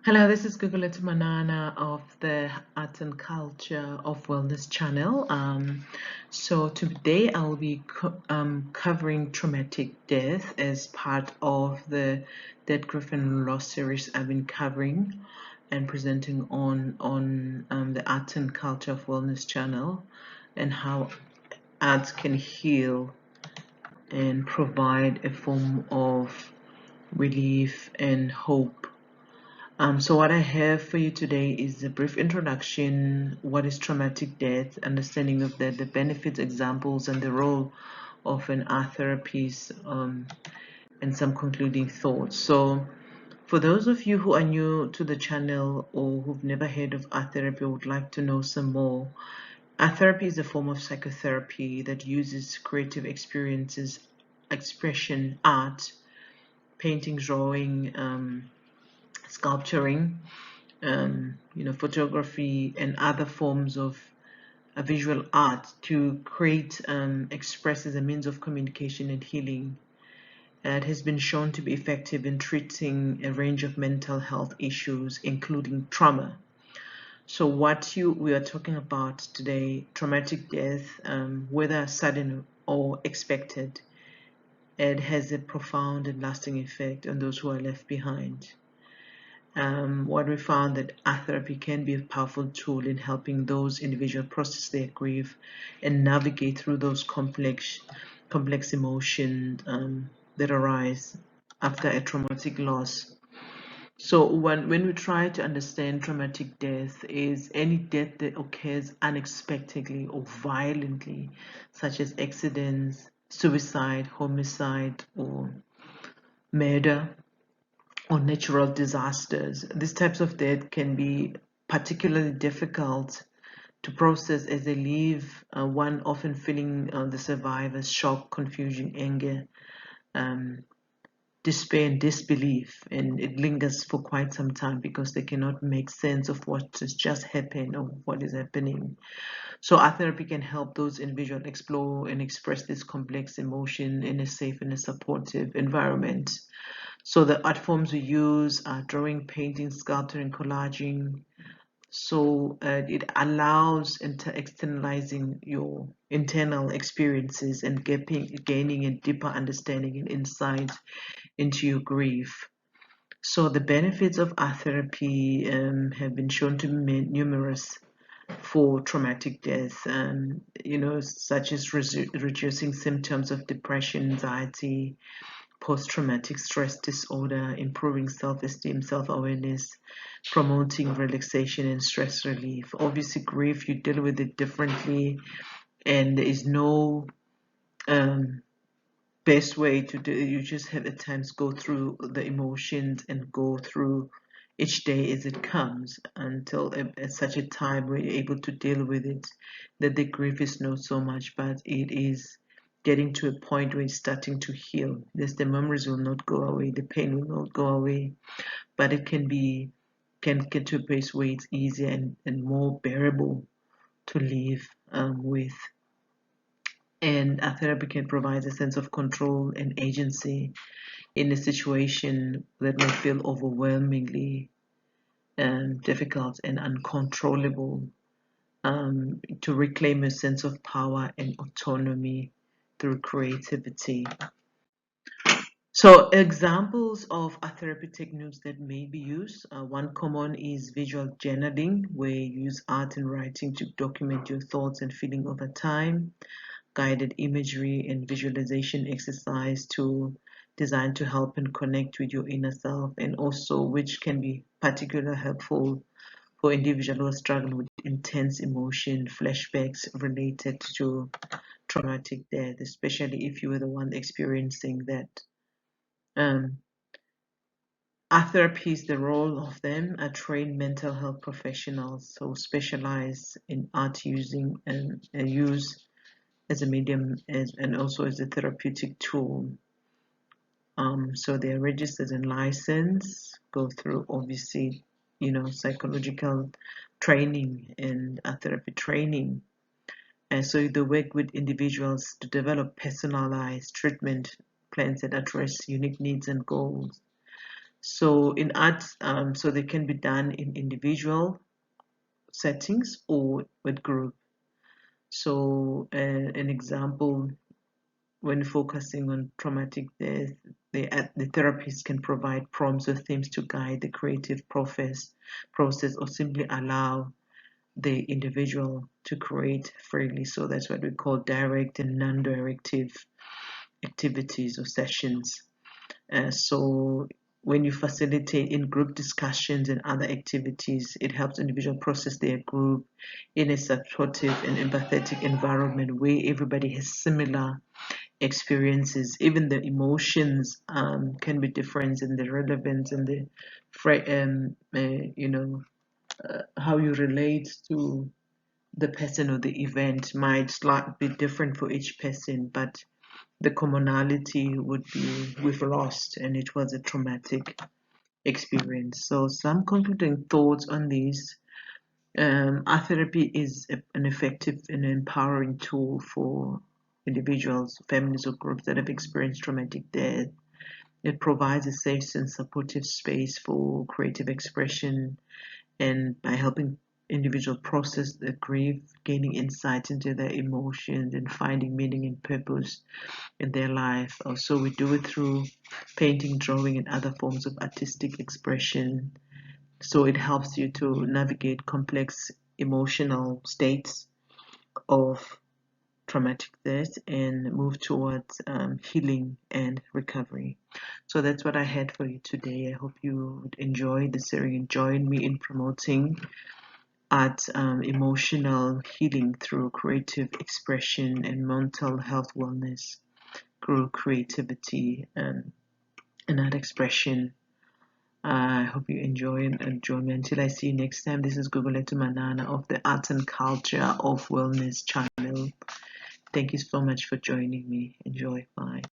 Hello, this is Gugulet Manana of the Art and Culture of Wellness channel. So today I'll be covering traumatic death as part of the Death, Grief and Loss series I've been covering and presenting on the Art and Culture of Wellness channel, and how art can heal and provide a form of relief and hope. So what I have for you today is a brief introduction, what is traumatic death, understanding of that, the benefits, examples, and the role of an art therapist, and some concluding thoughts. So for those of you who are new to the channel or who've never heard of art therapy or would like to know some more, art therapy is a form of psychotherapy that uses creative experiences, expression, art, painting, drawing, sculpturing, photography and other forms of visual art to create, express as a means of communication and healing. It has been shown to be effective in treating a range of mental health issues, including trauma. So we are talking about today, traumatic death, whether sudden or expected, it has a profound and lasting effect on those who are left behind. What we found that art therapy can be a powerful tool in helping those individuals process their grief and navigate through those complex emotions that arise after a traumatic loss. So when we try to understand traumatic death, is any death that occurs unexpectedly or violently, such as accidents, suicide, homicide, or murder, or natural disasters. These types of death can be particularly difficult to process as they leave one often feeling the survivor's shock, confusion, anger, um, despair, and disbelief. And it lingers for quite some time because they cannot make sense of what has just happened or what is happening. So art therapy can help those individuals explore and express this complex emotion in a safe and a supportive environment. So the art forms we use are drawing, painting, sculpturing, collaging. So it allows externalizing your internal experiences and gaining a deeper understanding and insight into your grief. So the benefits of art therapy have been shown to be numerous for traumatic death, such as reducing symptoms of depression, anxiety, post-traumatic stress disorder, improving self-esteem, self-awareness, promoting relaxation and stress relief. Obviously, grief, you deal with it differently, and there is no um, best way to do it. You just have at times go through the emotions and go through each day as it comes until at such a time where you're able to deal with it, that the grief is not so much, but it is getting to a point where it's starting to heal. Yes, the memories will not go away, the pain will not go away, but it can get to a place where it's easier and more bearable to live with. And a therapy can provide a sense of control and agency in a situation that may feel overwhelmingly difficult and uncontrollable, to reclaim a sense of power and autonomy through creativity. So examples of art therapy techniques that may be used, one common is visual journaling, where you use art and writing to document your thoughts and feeling over time. Guided imagery and visualization exercise to designed to help and connect with your inner self, and also which can be particularly helpful for individuals who struggle with intense emotion flashbacks related to traumatic death, especially if you were the one experiencing that. um, Art therapists, the role of them are trained mental health professionals who specialize in art using and use as a medium and also as a therapeutic tool. So they are registered and licensed, go through obviously, psychological training and therapy training. And so they work with individuals to develop personalized treatment plans that address unique needs and goals. So in art, so they can be done in individual settings or with group. So an example, when focusing on traumatic death, the therapist can provide prompts or themes to guide the creative process or simply allow the individual to create freely. So that's what we call direct and non-directive activities or sessions. So when you facilitate in group discussions and other activities, it helps individuals process their group in a supportive and empathetic environment where everybody has similar experiences. Even the emotions can be different, and the relevance and the how you relate to the person or the event might slightly be different for each person, but the commonality would be we've lost and it was a traumatic experience. So some concluding thoughts on these. Art therapy is an effective and empowering tool for individuals, families, or groups that have experienced traumatic death. It provides a safe and supportive space for creative expression, and by helping individuals process the grief, gaining insight into their emotions, and finding meaning and purpose in their life. Also, we do it through painting, drawing, and other forms of artistic expression. So it helps you to navigate complex emotional states of traumatic death and move towards healing and recovery. So that's what I had for you today. I hope you would enjoy the series and join me in promoting art, emotional healing through creative expression and mental health wellness through creativity and art expression. I hope you enjoy and join me. Until I see you next time, this is Guguletu Manana of the Arts and Culture of Wellness channel. Thank you so much for joining me. Enjoy. Bye.